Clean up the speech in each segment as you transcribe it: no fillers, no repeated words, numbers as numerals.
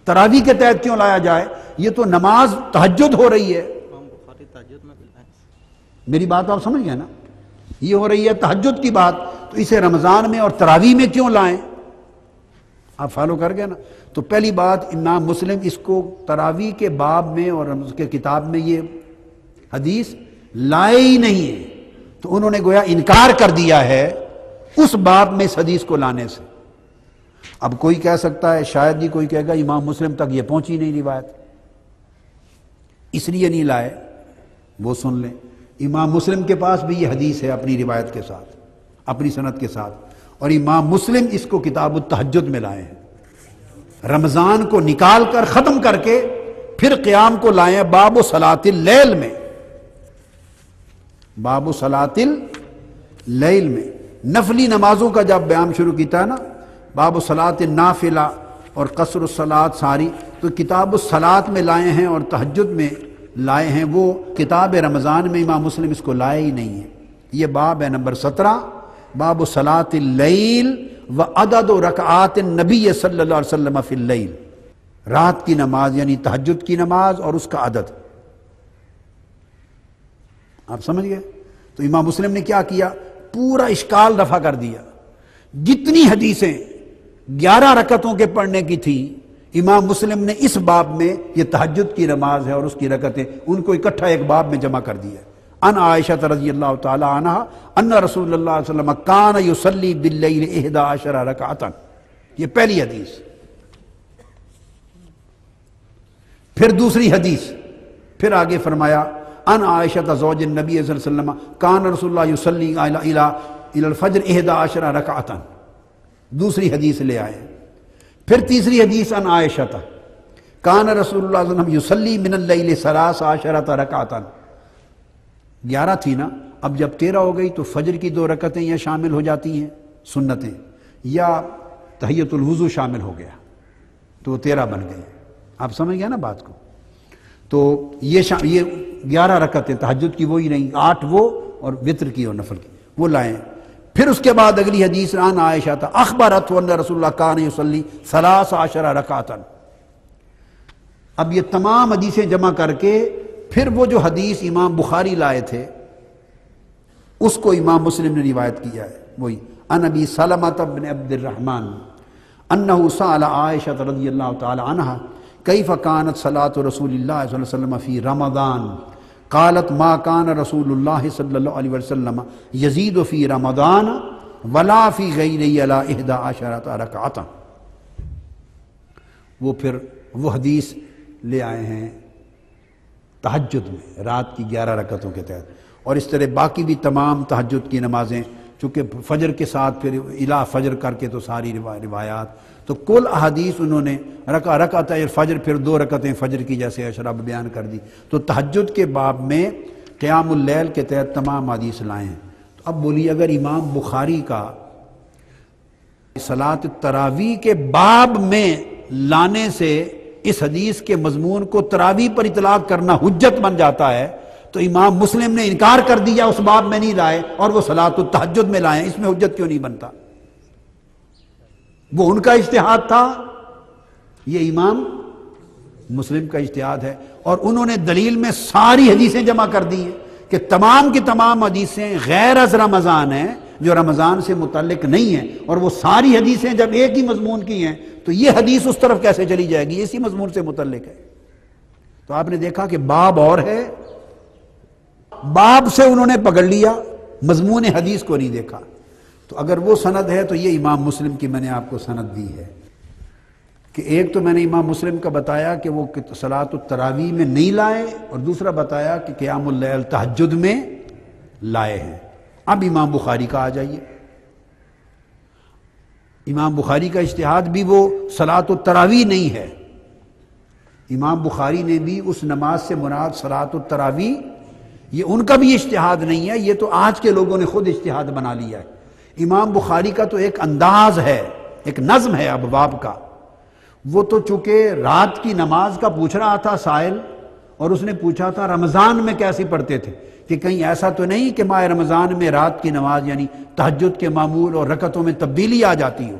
تراویح کے تحت کیوں لایا جائے؟ یہ تو نماز تہجد ہو رہی ہے، میری بات آپ سمجھ گئے نا، یہ ہو رہی ہے تہجد کی بات، تو اسے رمضان میں اور تراویح میں کیوں لائیں؟ آپ فالو کر گئے نا؟ تو پہلی بات، امام مسلم اس کو تراویح کے باب میں اور اس کے کتاب میں یہ حدیث لائے ہی نہیں ہے، تو انہوں نے گویا انکار کر دیا ہے اس باب میں اس حدیث کو لانے سے۔ اب کوئی کہہ سکتا ہے، شاید ہی کوئی کہے گا امام مسلم تک یہ پہنچی نہیں روایت، اس لیے نہیں لائے۔ وہ سن لیں، امام مسلم کے پاس بھی یہ حدیث ہے اپنی روایت کے ساتھ، اپنی سند کے ساتھ، اور امام مسلم اس کو کتاب التہجد میں لائے ہیں، رمضان کو نکال کر ختم کر کے پھر قیام کو لائے ہیں باب صلاۃ اللیل میں، باب صلاۃ اللیل میں نفلی نمازوں کا جب بیان شروع کیتا ہے نا، باب صلاۃ النافلہ اور قصر الصلاۃ ساری، تو کتاب الصلاۃ میں لائے ہیں اور تہجد میں لائے ہیں، وہ کتاب رمضان میں امام مسلم اس کو لائے ہی نہیں ہے۔ یہ باب ہے نمبر 17، باب صلاۃ اللیل و عدد رکعات النبی صلی اللہ علیہ وسلم فی اللیل، رات کی نماز یعنی تہجد کی نماز اور اس کا عدد۔ آپ سمجھ گئے؟ تو امام مسلم نے کیا کیا؟ پورا اشکال رفع کر دیا، جتنی حدیثیں 11 رکعتوں کے پڑھنے کی تھی، امام مسلم نے اس باب میں یہ تہجد کی نماز ہے اور اس کی رکعتیں، ان کو اکٹھا ایک باب میں جمع کر دیا۔ ان عائشہ رضی اللہ تعالی عنہ ان رسول اللہ صلی اللہ علیہ وسلم کان یصلی باللیل 11 رکعۃ، یہ پہلی حدیث۔ پھر دوسری حدیث، پھر آگے فرمایا ان عائشہ زوج النبی صلی اللہ علیہ وسلم کان رسول اللہ یصلی الی الفجر 11 رکعۃ، دوسری حدیث لے آئے۔ پھر تیسری حدیث ان عائشہ کان رسول اللہ صلی اللہ علیہ وسلم یصلی من اللیل 13 رکعۃ، 11 تھی نا، اب جب 13 ہو گئی تو فجر کی 2 رکعتیں یہ شامل ہو جاتی ہیں سنتیں، یا تحیۃ الوضو شامل ہو گیا تو وہ 13 بن گئے۔ آپ سمجھ گئے نا بات کو؟ تو یہ 11 رکعتیں تہجد کی وہی نہیں، 8 وہ اور وتر کی اور نفل کی وہ لائیں۔ پھر اس کے بعد اگلی حدیث عن عائشہ اخبرت ان رسول اللہ کان یصلی 13 رکعۃ۔ اب یہ تمام حدیثیں جمع کر کے پھر وہ جو حدیث امام بخاری لائے تھے اس کو امام مسلم نے روایت کیا ہے، وہی ان ابی سلمہ بن عبد الرحمن انہ سأل عائشہ رضی اللہ تعالی عنہا کیف کانت صلاۃ رسول اللہ صلی اللہ علیہ وسلم فی رمضان قالت ما کان رسول اللہ صلی اللہ علیہ وسلم یزید فی رمضان ولا فی غیرہ علی 11 رکعۃ۔ وہ پھر وہ حدیث لے آئے ہیں تہجد میں رات کی 11 رکعتوں کے تحت، اور اس طرح باقی بھی تمام تہجد کی نمازیں، چونکہ فجر کے ساتھ پھر الا فجر کر کے تو ساری روایات، تو کل احادیث انہوں نے رکعت فجر پھر 2 رکعتیں فجر کی جیسے اشرب بیان کر دی، تو تہجد کے باب میں قیام اللیل کے تحت تمام حدیث لائے ہیں۔ تو اب بولیے اگر امام بخاری کا صلاۃ التراویح کے باب میں لانے سے اس حدیث کے مضمون کو تراویح پر اطلاق کرنا حجت بن جاتا ہے، تو امام مسلم نے انکار کر دیا، اس باب میں نہیں لائے اور وہ صلاۃ التہجد میں لائے، اس میں حجت کیوں نہیں بنتا؟ وہ ان کا اجتہاد تھا، یہ امام مسلم کا اجتہاد ہے، اور انہوں نے دلیل میں ساری حدیثیں جمع کر دی ہیں کہ تمام کی تمام حدیثیں غیر از رمضان ہیں، جو رمضان سے متعلق نہیں ہیں، اور وہ ساری حدیثیں جب ایک ہی مضمون کی ہیں تو یہ حدیث اس طرف کیسے چلی جائے گی؟ اسی مضمون سے متعلق ہے۔ تو آپ نے دیکھا کہ باب اور ہے، باب سے انہوں نے پکڑ لیا، مضمون حدیث کو نہیں دیکھا۔ تو اگر وہ سند ہے تو یہ امام مسلم کی میں نے آپ کو سند دی ہے، کہ ایک تو میں نے امام مسلم کا بتایا کہ وہ صلاۃ التراویح میں نہیں لائے، اور دوسرا بتایا کہ قیام اللیل تہجد میں لائے ہیں۔ اب امام بخاری کا آ جائیے، امام بخاری کا اجتہاد بھی وہ صلاۃ التراویح نہیں ہے، امام بخاری نے بھی اس نماز سے مراد صلاۃ التراویح، یہ ان کا بھی اجتہاد نہیں ہے، یہ تو آج کے لوگوں نے خود اجتہاد بنا لیا ہے۔ امام بخاری کا تو ایک انداز ہے، ایک نظم ہے ابواب کا، وہ تو چونکہ رات کی نماز کا پوچھ رہا تھا سائل، اور اس نے پوچھا تھا رمضان میں کیسے پڑھتے تھے، کہ کہیں ایسا تو نہیں کہ ماہ رمضان میں رات کی نماز یعنی تہجد کے معمول اور رکعتوں میں تبدیلی آ جاتی ہو۔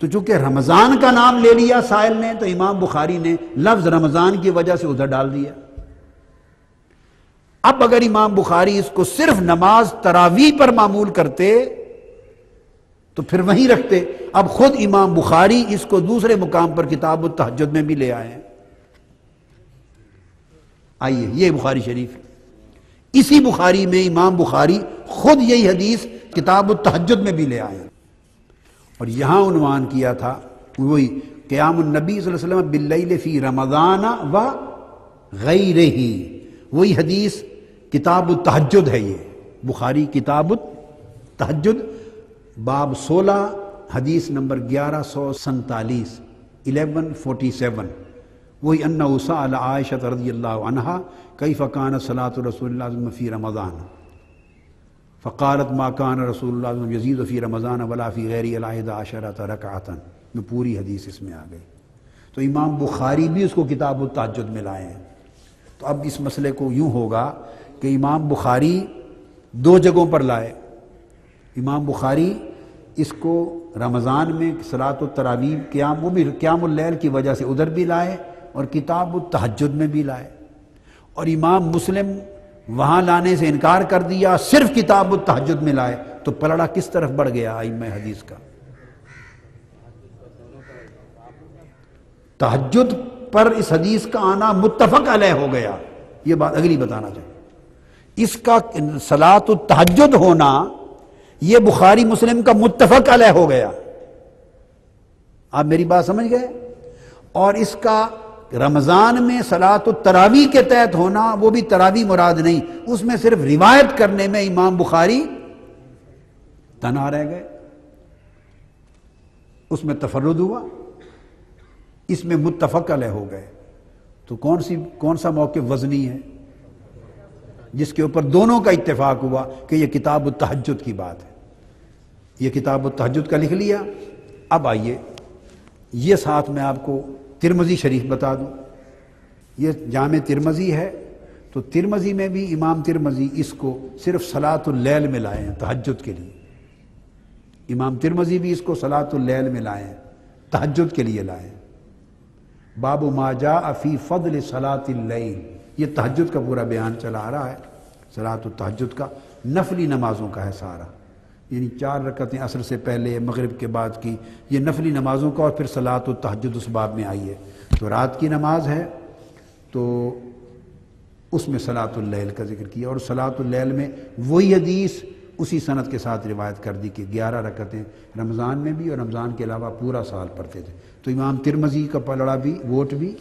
تو چونکہ رمضان کا نام لے لیا سائل نے تو امام بخاری نے لفظ رمضان کی وجہ سے ادھر ڈال دیا۔ اب اگر امام بخاری اس کو صرف نماز تراویح پر معمول کرتے تو پھر وہیں رکھتے۔ اب خود امام بخاری اس کو دوسرے مقام پر کتاب التہجد میں بھی لے آئے ہیں۔ آئیے یہ بخاری شریف، اسی بخاری میں امام بخاری خود یہی حدیث کتاب التہجد میں بھی لے آئے ہیں، اور یہاں عنوان کیا تھا وہی قیام النبی صلی اللہ علیہ وسلم باللیل فی رمضان و غیرہ، وہی حدیث کتاب التہجد ہے۔ یہ بخاری کتاب التہجد باب 16 حدیث نمبر 1147 1147، وہی انہ سأل عائشہ رضی اللہ عنہا کیف کان صلاۃ رسول اللہ صلی اللہ علیہ وسلم فی رمضان فقالت ما کان رسول اللہ صلی اللہ علیہ وسلم یزید فی رمضان ولا فی غیرہ الا 11 رکعۃ، میں پوری حدیث اس میں آ گئی۔ تو امام بخاری بھی اس کو کتاب التہجد میں لائے ہیں۔ تو اب اس مسئلے کو یوں ہوگا کہ امام بخاری دو جگہوں پر لائے۔ امام بخاری اس کو رمضان میں صلاۃ التراویح قیام، وہ بھی قیام اللیل کی وجہ سے ادھر بھی لائے اور کتاب التہجد میں بھی لائے، اور امام مسلم وہاں لانے سے انکار کر دیا، صرف کتاب التہجد میں لائے۔ تو پلڑا کس طرف بڑھ گیا ائمہ حدیث کا؟ تہجد پر اس حدیث کا آنا متفق علیہ ہو گیا۔ یہ بات اگلی بتانا چاہیے، اس کا صلاۃ التہجد ہونا یہ بخاری مسلم کا متفق علیہ ہو گیا۔ آپ میری بات سمجھ گئے؟ اور اس کا رمضان میں صلاۃ التراویح کے تحت ہونا، وہ بھی تراویح مراد نہیں، اس میں صرف روایت کرنے میں امام بخاری تنہا رہ گئے، اس میں تفرد ہوا، اس میں متفق علیہ ہو گئے۔ تو کون سا موقف وزنی ہے جس کے اوپر دونوں کا اتفاق ہوا کہ یہ کتاب التہجد کی بات ہے؟ یہ کتاب التہجد کا لکھ لیا۔ اب آئیے یہ ساتھ میں آپ کو ترمذی شریف بتا دوں۔ یہ جامع ترمذی ہے، تو ترمذی میں بھی امام ترمذی اس کو صرف صلاۃ اللیل میں لائے ہیں، تہجد کے لیے۔ امام ترمذی بھی اس کو صلاۃ اللیل میں لائے ہیں، تہجد کے لیے لائے ہیں۔ باب ما جاء فی فضل صلاۃ اللیل، یہ تہجد کا پورا بیان چلا آ رہا ہے، صلاۃ التہجد کا، نفلی نمازوں کا ہے سارا، یعنی 4 رکعتیں عصر سے پہلے مغرب کے بعد کی، یہ نفلی نمازوں کا، اور پھر صلاۃ التہجد اس باب میں آئی ہے۔ تو رات کی نماز ہے تو اس میں صلاۃ اللیل کا ذکر کیا، اور صلاۃ اللیل میں وہی حدیث اسی سند کے ساتھ روایت کر دی کہ 11 رکعتیں رمضان میں بھی اور رمضان کے علاوہ پورا سال پڑھتے تھے۔ تو امام ترمذی کا پلڑا بھی، ووٹ بھی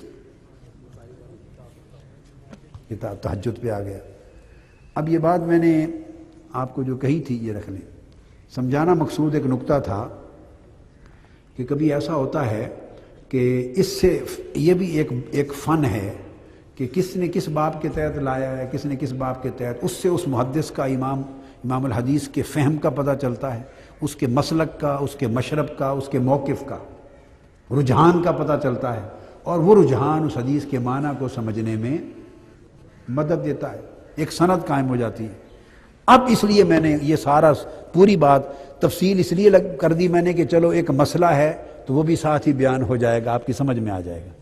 کتاب تہجد پہ آ گیا۔ اب یہ بات میں نے آپ کو جو کہی تھی یہ رکھ لیں، سمجھانا مقصود ایک نقطہ تھا کہ کبھی ایسا ہوتا ہے کہ اس سے یہ بھی ایک فن ہے کہ کس نے کس باب کے تحت لایا ہے، کس نے کس باب کے تحت، اس سے اس محدث کا، امام الحدیث کے فہم کا پتہ چلتا ہے، اس کے مسلک کا، اس کے مشرب کا، اس کے موقف کا، رجحان کا پتہ چلتا ہے، اور وہ رجحان اس حدیث کے معنی کو سمجھنے میں مدد دیتا ہے، ایک سند قائم ہو جاتی ہے۔ اب اس لیے میں نے یہ سارا پوری بات تفصیل اس لیے کر دی میں نے کہ چلو ایک مسئلہ ہے تو وہ بھی ساتھ ہی بیان ہو جائے گا، آپ کی سمجھ میں آ جائے گا۔